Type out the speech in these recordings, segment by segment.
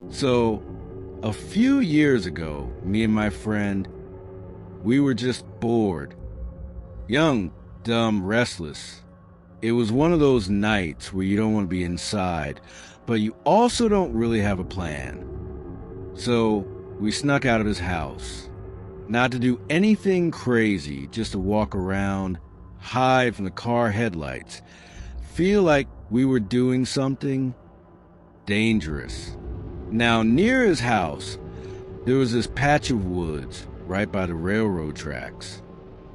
So, a few years ago, me and my friend, we were just bored. Young, dumb, restless. It was one of those nights where you don't want to be inside, but you also don't really have a plan. So, we snuck out of his house. Not to do anything crazy, just to walk around, hide from the car headlights, feel like we were doing something dangerous. Now, near his house, there was this patch of woods right by the railroad tracks.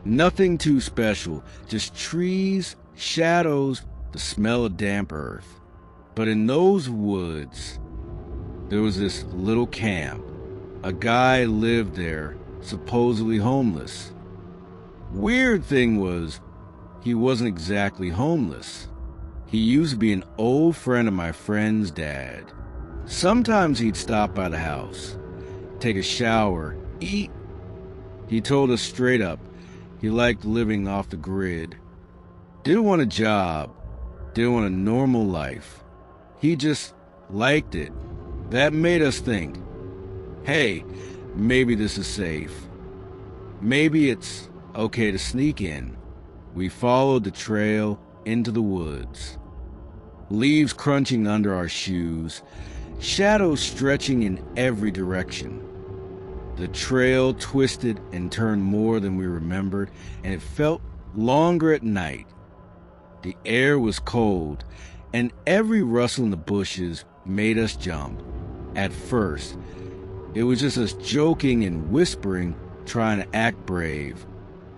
Nothing too special, just trees, shadows, the smell of damp earth. But in those woods, there was this little camp. A guy lived there, supposedly homeless. Weird thing was, he wasn't exactly homeless. He used to be an old friend of my friend's dad. Sometimes he'd stop by the house, take a shower, eat. He told us straight up he liked living off the grid. Didn't want a job, didn't want a normal life. He just liked it. That made us think, hey, maybe this is safe. Maybe it's okay to sneak in. We followed the trail into the woods. Leaves crunching under our shoes, shadows stretching in every direction. The trail twisted and turned more than we remembered, and it felt longer at night. The air was cold, and every rustle in the bushes made us jump. At first, it was just us joking and whispering, trying to act brave.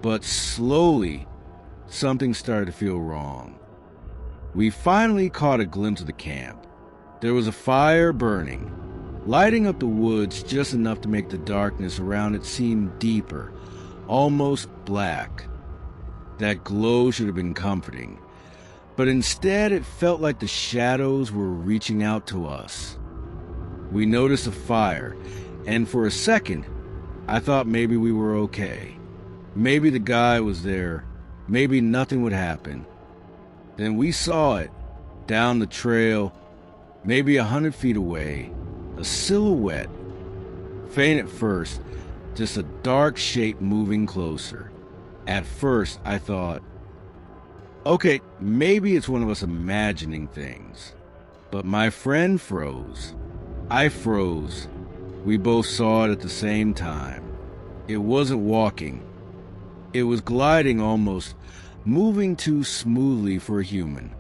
But slowly, something started to feel wrong. We finally caught a glimpse of the camp. There was a fire burning, lighting up the woods just enough to make the darkness around it seem deeper, almost black. That glow should have been comforting, but instead it felt like the shadows were reaching out to us. We noticed a fire, and for a second, I thought maybe we were okay. Maybe the guy was there, maybe nothing would happen. Then we saw it, down the trail, maybe 100 feet away, a silhouette. Faint at first, just a dark shape moving closer. At first, I thought, okay, maybe it's one of us imagining things. But my friend froze. I froze. We both saw it at the same time. It wasn't walking. It was gliding almost, moving too smoothly for a human.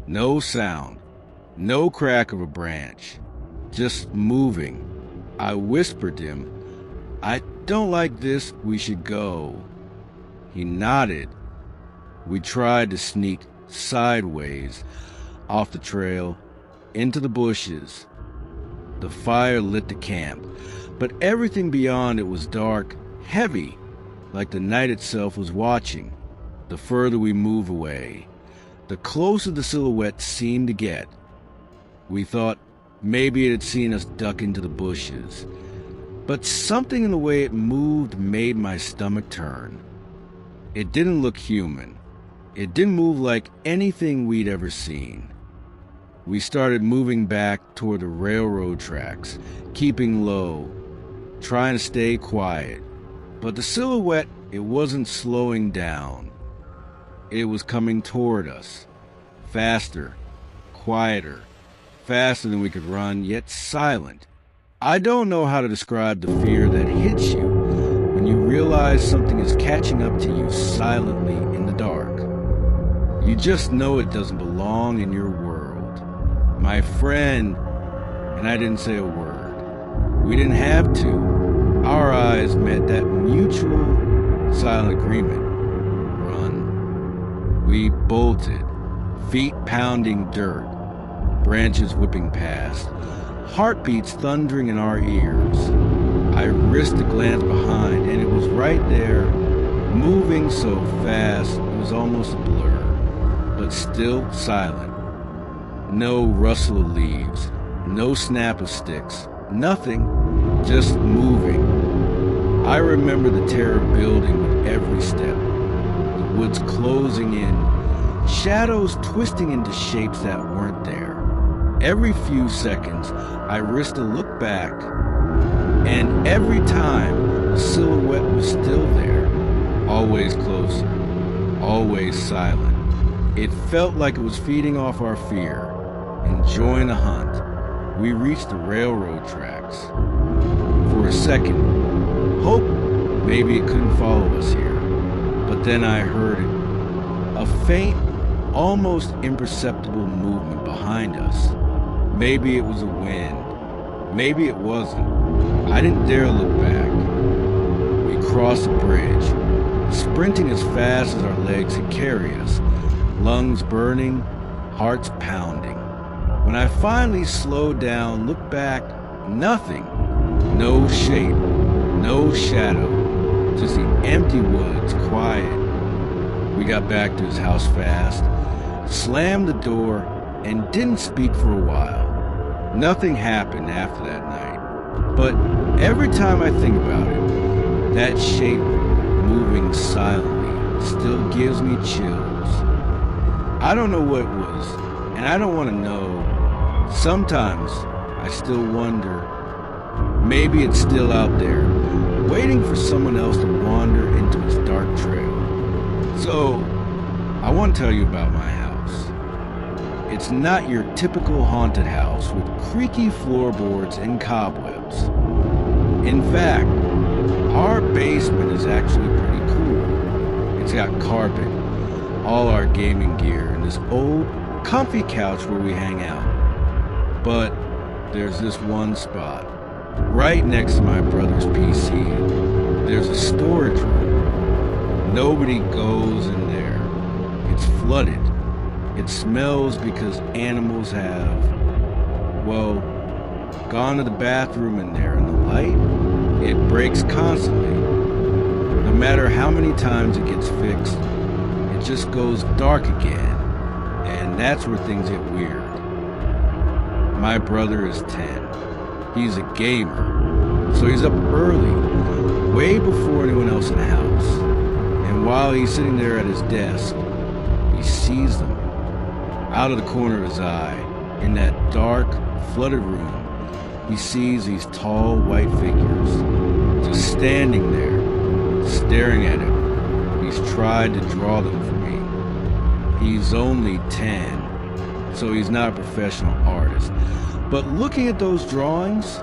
No sound, no crack of a branch, just moving. I whispered to him, I don't like this, we should go. He nodded. We tried to sneak sideways, off the trail, into the bushes. The fire lit the camp, but everything beyond it was dark, heavy, like the night itself was watching. The further we moved away, the closer the silhouette seemed to get. We thought maybe it had seen us duck into the bushes, but something in the way it moved made my stomach turn. It didn't look human. It didn't move like anything we'd ever seen. We started moving back toward the railroad tracks, keeping low, trying to stay quiet. But the silhouette, it wasn't slowing down. It was coming toward us, faster, quieter, faster than we could run, yet silent. I don't know how to describe the fear that hits you when you realize something is catching up to you silently in the dark. You just know it doesn't belong in your world. My friend and I didn't say a word. We didn't have to. Our eyes met that mutual, silent agreement. Run. We bolted, feet pounding dirt, branches whipping past, heartbeats thundering in our ears. I risked a glance behind, and it was right there, moving so fast it was almost a blur, but still silent. No rustle of leaves, no snap of sticks, nothing, just moving. I remember the terror building with every step, the woods closing in, shadows twisting into shapes that weren't there. Every few seconds, I risked a look back, and every time, the silhouette was still there, always closer, always silent. It felt like it was feeding off our fear, enjoying the hunt. We reached the railroad tracks. For a second, hoped maybe it couldn't follow us here, but then I heard it. A faint, almost imperceptible movement behind us. Maybe it was a wind. Maybe it wasn't. I didn't dare look back. We crossed the bridge, sprinting as fast as our legs could carry us, lungs burning, hearts pounding. When I finally slowed down, looked back, nothing. No shape, no shadow, just the empty woods, quiet. We got back to his house fast, slammed the door, and didn't speak for a while. Nothing happened after that night. But every time I think about it, that shape moving silently still gives me chills. I don't know what it was, and I don't want to know. Sometimes I still wonder, maybe it's still out there, waiting for someone else to wander into its dark trail. So, I want to tell you about my house. It's not your typical haunted house with creaky floorboards and cobwebs. In fact, our basement is actually pretty cool. It's got carpet, all our gaming gear, and this old, comfy couch where we hang out. But there's this one spot, right next to my brother's PC. There's a storage room. Nobody goes in there. It's flooded. It smells because animals have, well, gone to the bathroom in there, and the light, it breaks constantly. No matter how many times it gets fixed, it just goes dark again, and that's where things get weird. My brother is 10. He's a gamer, so he's up early, way before anyone else in the house. And while he's sitting there at his desk, he sees them. Out of the corner of his eye, in that dark, flooded room, he sees these tall, white figures, just standing there, staring at him. He's tried to draw them for me. He's only 10. So he's not a professional artist. But looking at those drawings,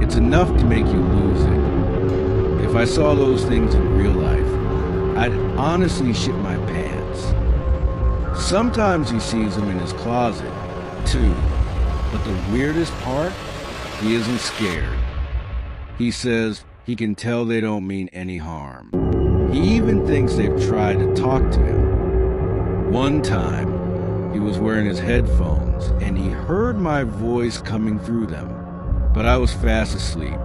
it's enough to make you lose it. If I saw those things in real life, I'd honestly shit my pants. Sometimes he sees them in his closet, too. But the weirdest part, he isn't scared. He says he can tell they don't mean any harm. He even thinks they've tried to talk to him. One time, he was wearing his headphones, and he heard my voice coming through them, but I was fast asleep.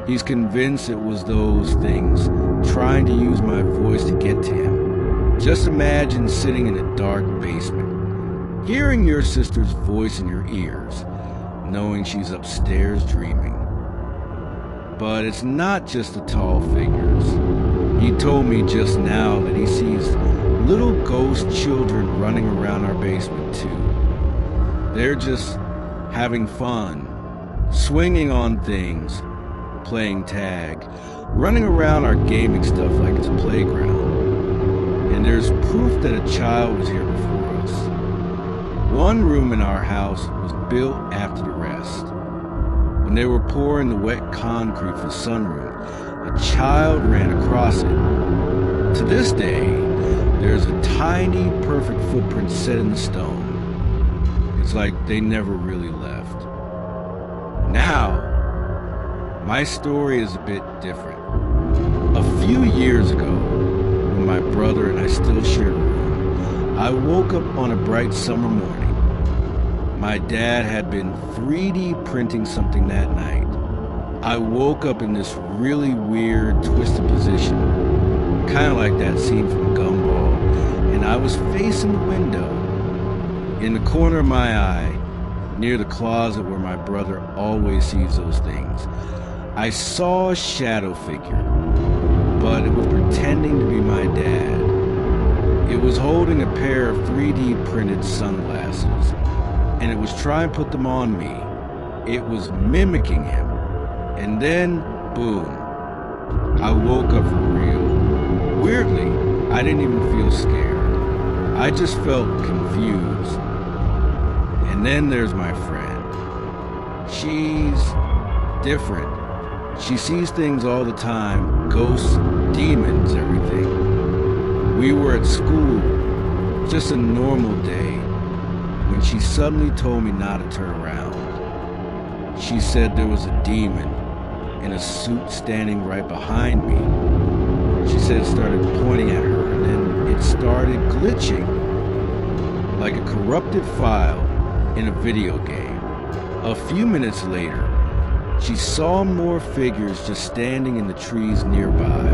He's convinced it was those things trying to use my voice to get to him. Just imagine sitting in a dark basement, hearing your sister's voice in your ears, knowing she's upstairs dreaming. But it's not just the tall figures. He told me just now that he sees little ghost children running around our basement too. They're just having fun, swinging on things, playing tag, running around our gaming stuff like it's a playground. And there's proof that a child was here before us. One room in our house was built after the rest. When they were pouring the wet concrete for the sunroom, a child ran across it. To this day, there's a tiny, perfect footprint set in the stone. It's like they never really left. Now, my story is a bit different. A few years ago, when my brother and I still shared a room, I woke up on a bright summer morning. My dad had been 3D printing something that night. I woke up in this really weird, twisted position, kind of like that scene from Gumball, and I was facing the window. In the corner of my eye, near the closet where my brother always sees those things, I saw a shadow figure, but it was pretending to be my dad. It was holding a pair of 3D printed sunglasses. and it was trying to put them on me. It was mimicking him. And then, boom, I woke up for real. Weirdly, I didn't even feel scared. I just felt confused. And then there's my friend. She's different. She sees things all the time, ghosts, demons, everything. We were at school, just a normal day, when she suddenly told me not to turn around. She said there was a demon in a suit standing right behind me. She said it started pointing at her, and then it started glitching, like a corrupted file in a video game. A few minutes later, she saw more figures just standing in the trees nearby.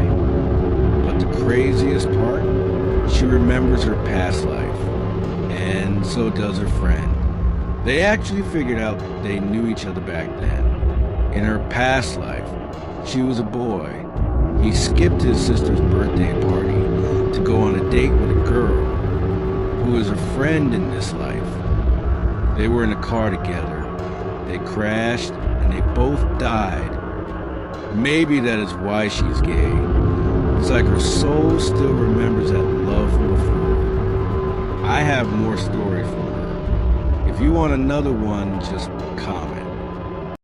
But the craziest part, she remembers her past life, and so does her friend. They actually figured out they knew each other back then. In her past life, she was a boy. He skipped his sister's birthday party to go on a date with a girl who was a friend in this life. They were in a car together. They crashed and they both died. Maybe that is why she's gay. It's like her soul still remembers that love from before. I have more stories from her. If you want another one, just comment.